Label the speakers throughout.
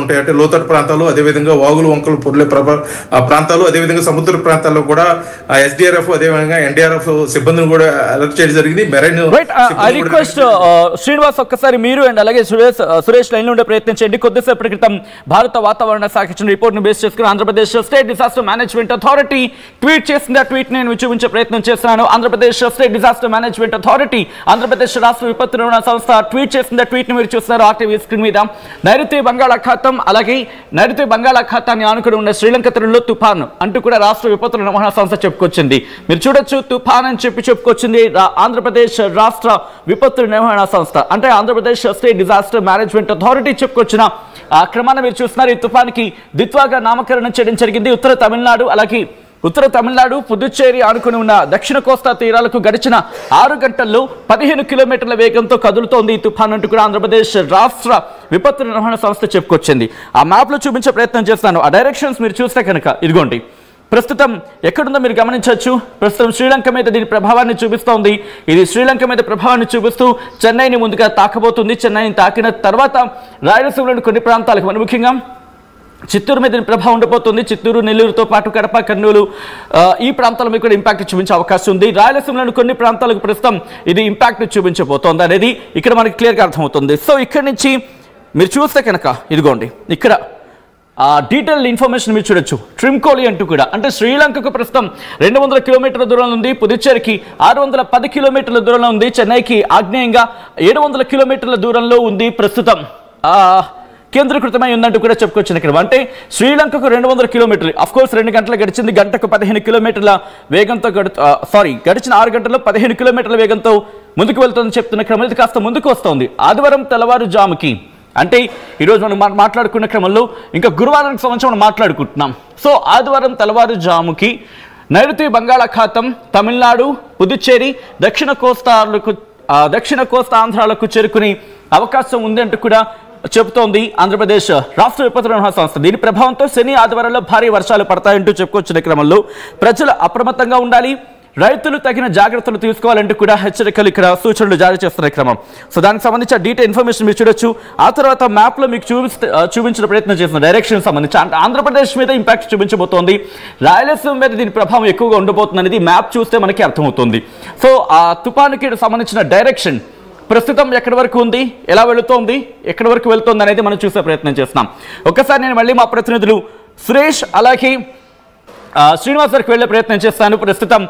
Speaker 1: ఉంటాయి. అంటే లోతట్టు ప్రాంతాలు, అదేవిధంగా వాగులు వంకలు పొర్లే ప్రాంతాలు, అదేవిధంగా సముద్ర ప్రాంతాల్లో కూడా ఎస్డిఆర్ఎఫ్ అదేవిధంగా ఎన్డీఆర్ఎఫ్ సిబ్బందిని కూడా అలర్ట్ చేయడం జరిగింది. మెరైన్
Speaker 2: రిక్వెస్ట్ శ్రీనివాస్ ఒక్కసారి మీరు అండ్ అలాగే సురేష్ లైన్ ఉండే ప్రయత్నించండి. కొద్దిసేపటి క్రితం భారత వాతావరణ శాఖ ఇచ్చిన రిపోర్ట్ ను బేస్ చేసుకుని Andhra Pradesh state disaster management authority tweet చేసింది. ఆ ట్వీట్ నేను చూపించే ప్రయత్నం చేస్తున్నాను. Andhra Pradesh state disaster management authority, Andhra Pradesh రాష్ట్ర విపత్తు నిర్వహణ సంస్థ ట్వీట్ చేసింది. ఆ ట్వీట్ ని మీరు చూస్తున్నారు ఆర్టీవీ స్క్రీన్ మీద. నైరుతి బంగాళాఖాతం అలాగే నైరుతి బంగాళాఖాతాన్ని ఆనుకుని ఉన్న శ్రీలంక తీరంలో తుఫాను అంటూ కూడా రాష్ట్ర విపత్తు నిర్వహణ సంస్థ చెప్పుకొచ్చింది. మీరు చూడొచ్చు, తుఫాన్ అని చెప్పుకొచ్చింది ఆంధ్రప్రదేశ్ రాష్ట్ర విపత్తు నిర్వహణ సంస్థ, అంటే Andhra Pradesh state disaster management authority చెప్పుకొచ్చిన ఆ క్రమాన్ని మీరు చూస్తున్నారు. ఈ తుఫానికి దిత్వాగా నామకరణం చేయడం జరిగింది. ఉత్తర తమిళనాడు పుదుచ్చేరి ఆనుకుని ఉన్న దక్షిణ కోస్తా తీరాలకు గడిచిన 6 గంటల్లో 15 కిలోమీటర్ల వేగంతో కదులుతోంది ఈ తుఫాన్ అంటూ కూడా ఆంధ్రప్రదేశ్ రాష్ట్ర విపత్తు నిర్వహణ సంస్థ చెప్పుకొచ్చింది. ఆ మ్యాప్ లో చూపించే ప్రయత్నం చేస్తాను. ఆ డైరెక్షన్స్ మీరు చూస్తే కనుక ఇదిగోండి, ప్రస్తుతం ఎక్కడుందో మీరు గమనించవచ్చు. ప్రస్తుతం శ్రీలంక మీద దీని ప్రభావాన్ని చూపిస్తోంది. ఇది శ్రీలంక మీద ప్రభావాన్ని చూపిస్తూ చెన్నైని ముందుగా తాకబోతుంది. చెన్నైని తాకిన తర్వాత రాయలసీమలోని కొన్ని ప్రాంతాలకు, మరి ముఖ్యంగా చిత్తూరు మీద ప్రభావం ఉండబోతుంది. చిత్తూరు, నెల్లూరుతో పాటు కడప, కర్నూలు ఈ ప్రాంతాల మీద కూడా ఇంపాక్ట్ చూపించే అవకాశం ఉంది. రాయలసీమలోని కొన్ని ప్రాంతాలకు ప్రస్తుతం ఇది ఇంపాక్ట్ చూపించబోతోంది అనేది ఇక్కడ మనకి క్లియర్గా అర్థమవుతుంది. సో ఇక్కడ నుంచి మీరు చూస్తే కనుక ఇదిగోండి, ఇక్కడ డీటెయిల్ ఇన్ఫర్మేషన్ మీరు చూడొచ్చు. ట్రిమ్కోలి అంటూ కూడా, అంటే శ్రీలంకకు ప్రస్తుతం 200 కిలోమీటర్ల దూరంలో ఉంది. పుదుచ్చేరికి 610 కిలోమీటర్ల దూరంలో ఉంది. చెన్నైకి ఆగ్నేయంగా 700 కిలోమీటర్ల దూరంలో ఉంది. ప్రస్తుతం కేంద్రీకృతమై ఉందంటూ కూడా చెప్పుకొచ్చిన క్రమం. అంటే శ్రీలంకకు 200 కిలోమీటర్లు, అఫ్ కోర్స్ 2 గంటలు గడిచింది. గంటకు 15 కిలోమీటర్ల వేగంతో గడిచిన 6 గంటల్లో 15 కిలోమీటర్ల వేగంతో ముందుకు వెళ్తుందని చెప్తున్న క్రమం. ఇది కాస్త ముందుకు వస్తోంది. ఆదివారం తెల్లవారుజాముకి, అంటే ఈరోజు మనం మాట్లాడుకున్న క్రమంలో ఇంకా గురువారానికి సంబంధించి మనం మాట్లాడుకుంటున్నాం. సో ఆదివారం తెల్లవారుజాముకి నైరుతి బంగాళాఖాతం తమిళనాడు, పుదుచ్చేరి, దక్షిణ కోస్తా ఆంధ్రాలకు చేరుకునే అవకాశం ఉంది అంటూ కూడా చెబుతోంది ఆంధ్రప్రదేశ్ రాష్ట్ర విపత్తు నిర్వహణ సంస్థ. దీని ప్రభావంతో శని, ఆదివారంలో భారీ వర్షాలు పడతాయంటూ చెప్పుకొచ్చిన క్రమంలో ప్రజలు అప్రమత్తంగా ఉండాలి, రైతులు తగిన జాగ్రత్తలు తీసుకోవాలంటూ కూడా హెచ్చరికలు, ఇక్కడ సూచనలు జారీ చేస్తున్న క్రమం. సో దానికి సంబంధించిన డీటెయిల్ ఇన్ఫర్మేషన్ మీరు చూడొచ్చు. ఆ తర్వాత మ్యాప్ లో మీకు చూపించిన ప్రయత్నం చేసిన డైరెక్షన్ సంబంధించి ఆంధ్రప్రదేశ్ మీద ఇంపాక్ట్ చూపించబోతోంది. రాయలసీమ మీద దీని ప్రభావం ఎక్కువగా ఉండబోతుంది అనేది మ్యాప్ చూస్తే మనకి అర్థమవుతుంది. సో ఆ తుఫానుకి సంబంధించిన డైరెక్షన్ ప్రస్తుతం ఎక్కడి వరకు ఉంది, ఎలా వెళుతోంది, ఎక్కడి వరకు వెళ్తోంది అనేది మనం చూసే ప్రయత్నం చేస్తున్నాం. ఒక్కసారి నేను మళ్ళీ మా ప్రతినిధులు సురేష్ అలాగే శ్రీనివాస్ గారికి వెళ్ళే ప్రయత్నం చేస్తాను. ప్రస్తుతం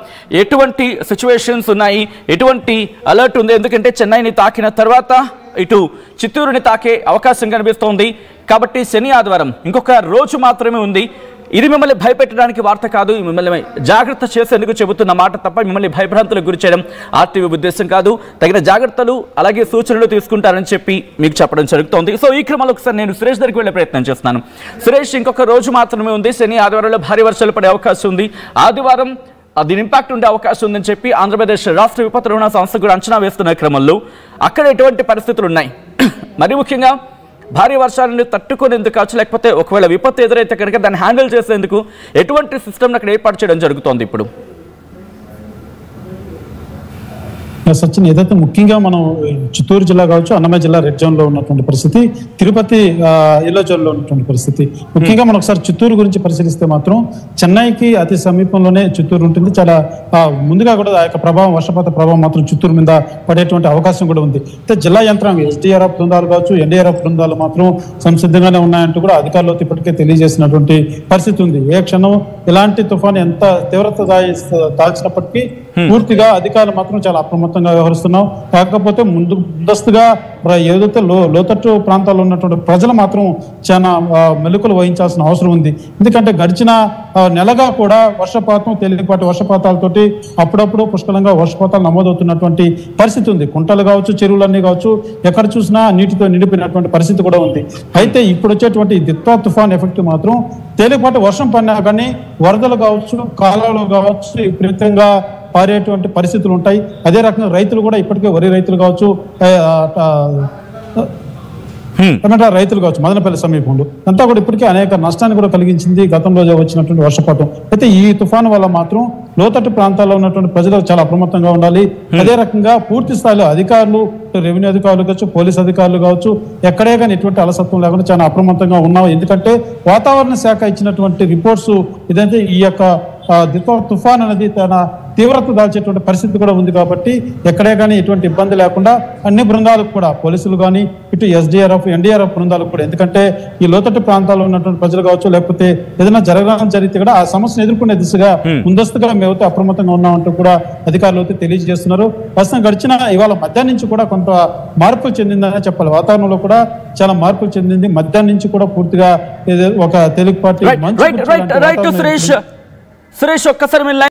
Speaker 2: ఎటువంటి సిచ్యువేషన్స్ ఉన్నాయి, ఎటువంటి అలర్ట్ ఉంది, ఎందుకంటే చెన్నైని తాకిన తర్వాత ఇటు చిత్తూరుని తాకే అవకాశం కనిపిస్తోంది. కాబట్టి శని, ఆదివారం ఇంకొక రోజు మాత్రమే ఉంది. ఇది మిమ్మల్ని భయపెట్టడానికి వార్త కాదు, మిమ్మల్ని జాగ్రత్త చేసేందుకు చెబుతున్న మాట తప్ప మిమ్మల్ని భయభ్రాంతులకు గురి చేయడం ఆర్టీవీ ఉద్దేశం కాదు. తగిన జాగ్రత్తలు అలాగే సూచనలు తీసుకుంటారని చెప్పి మీకు చెప్పడం జరుగుతోంది. సో ఈ క్రమంలో ఒకసారి నేను సురేష్ దగ్గరికి వెళ్ళే ప్రయత్నం చేస్తున్నాను. సురేష్, ఇంకొక రోజు మాత్రమే ఉంది. శని, ఆదివారంలో భారీ వర్షాలు పడే అవకాశం ఉంది. ఆదివారం దీని ఇంపాక్ట్ ఉండే అవకాశం ఉందని చెప్పి ఆంధ్రప్రదేశ్ రాష్ట్ర విపత్తు నిర్వహణ సంస్థ కూడా అంచనా వేస్తున్న క్రమంలో అక్కడ ఎటువంటి పరిస్థితులు ఉన్నాయి, మరి ముఖ్యంగా భారీ వర్షాలను తట్టుకునేందుకు కావచ్చు, లేకపోతే ఒకవేళ విపత్తు ఎదురైతే కనుక దాన్ని హ్యాండిల్ చేసేందుకు ఎటువంటి సిస్టమ్ అక్కడ ఏర్పాటు చేయడం జరుగుతోంది ఇప్పుడు?
Speaker 3: సచిన్, ఏదైతే ముఖ్యంగా మనం చిత్తూరు జిల్లా కావచ్చు, అన్నమయ్య జిల్లా రెడ్ జోన్ లో ఉన్నటువంటి పరిస్థితి, తిరుపతి ఎల్లో జోన్ లో ఉన్నటువంటి పరిస్థితి. ముఖ్యంగా మనం ఒకసారి చిత్తూరు గురించి పరిశీలిస్తే మాత్రం చెన్నైకి అతి సమీపంలోనే చిత్తూరు ఉంటుంది. చాలా ముందుగా కూడా ఆ యొక్క ప్రభావం, వర్షపాత ప్రభావం మాత్రం చిత్తూరు మీద పడేటువంటి అవకాశం కూడా ఉంది. అయితే జిల్లా యంత్రాంగం, ఎస్డీఆర్ఎఫ్ బృందాలు కావచ్చు, ఎన్డీఆర్ఎఫ్ బృందాలు మాత్రం సంసిద్ధంగానే ఉన్నాయంటూ కూడా అధికారులు ఇప్పటికే తెలియజేసినటువంటి పరిస్థితి ఉంది. ఏ క్షణం ఇలాంటి తుఫాను ఎంత తీవ్రత దాల్చినప్పటికీ పూర్తిగా అధికారులు మాత్రం చాలా అప్రమత్తంగా వ్యవహరిస్తున్నాం. కాకపోతే ముందస్తుగా ఏదైతే లోతట్టు ప్రాంతాల్లో ఉన్నటువంటి ప్రజలు మాత్రం చాలా మెలకువలు వహించాల్సిన అవసరం ఉంది. ఎందుకంటే గడిచిన నెలగా కూడా వర్షపాతం, తేలికపాటి వర్షపాతాలతోటి అప్పుడప్పుడు పుష్కలంగా వర్షపాతాలు నమోదవుతున్నటువంటి పరిస్థితి ఉంది. కుంటలు కావచ్చు, చెరువులన్నీ కావచ్చు, ఎక్కడ చూసినా నీటితో నిండిపోయినటువంటి పరిస్థితి కూడా ఉంది. అయితే ఇప్పుడు వచ్చేటువంటి దిత్వా తుఫాన్ ఎఫెక్ట్ మాత్రం తేలికపాటి వర్షం పడినా కానీ వరదలు కావచ్చు, కాలాలు కావచ్చు విపరీతంగా పారేటువంటి పరిస్థితులు ఉంటాయి. అదే రకంగా రైతులు కూడా ఇప్పటికే వరి రైతులు కావచ్చు, ఏమంటే రైతులు కావచ్చు మదనపల్లి సమీపంలో అంతా కూడా ఇప్పటికీ అనేక నష్టాన్ని కూడా కలిగించింది గతంలో వచ్చినటువంటి వర్షపాతం. అయితే ఈ తుఫాను వల్ల మాత్రం లోతట్టు ప్రాంతాల్లో ఉన్నటువంటి ప్రజలు చాలా అప్రమత్తంగా ఉండాలి. అదే రకంగా పూర్తి స్థాయిలో అధికారులు, రెవెన్యూ అధికారులు కావచ్చు, పోలీస్ అధికారులు కావచ్చు, ఎక్కడే కానీ ఎటువంటి అలసత్వం లేకుండా చాలా అప్రమత్తంగా ఉన్నాం. ఎందుకంటే వాతావరణ శాఖ ఇచ్చినటువంటి రిపోర్ట్స్ ఇదంటే ఈ యొక్క తుఫాన్ అనేది తన తీవ్రత దాల్చేటువంటి పరిస్థితి కూడా ఉంది. కాబట్టి ఎక్కడే కానీ ఎటువంటి ఇబ్బంది లేకుండా అన్ని బృందాలకు కూడా పోలీసులు కానీ ఇటు ఎస్డిఆర్ఎఫ్, ఎన్డీఆర్ఎఫ్ బృందాలకు కూడా, ఎందుకంటే ఈ లోతట్టు ప్రాంతాల్లో ఉన్నటువంటి ప్రజలు కావచ్చు, లేకపోతే ఏదైనా జరగడం జరిగితే కూడా ఆ సమస్యను ఎదుర్కొనే దిశగా ముందస్తుగా మేమైతే అప్రమత్తంగా ఉన్నామంటూ కూడా అధికారులు అయితే తెలియజేస్తున్నారు. ప్రస్తుతం గడిచిన ఇవాళ మధ్యాహ్నం నుంచి కూడా కొంత మార్పులు చెందిందనే చెప్పాలి. వాతావరణంలో కూడా చాలా మార్పులు చెందింది. మధ్యాహ్నం నుంచి కూడా పూర్తిగా ఒక తేలికపాటి
Speaker 2: సురేష్ ఒక్కసారి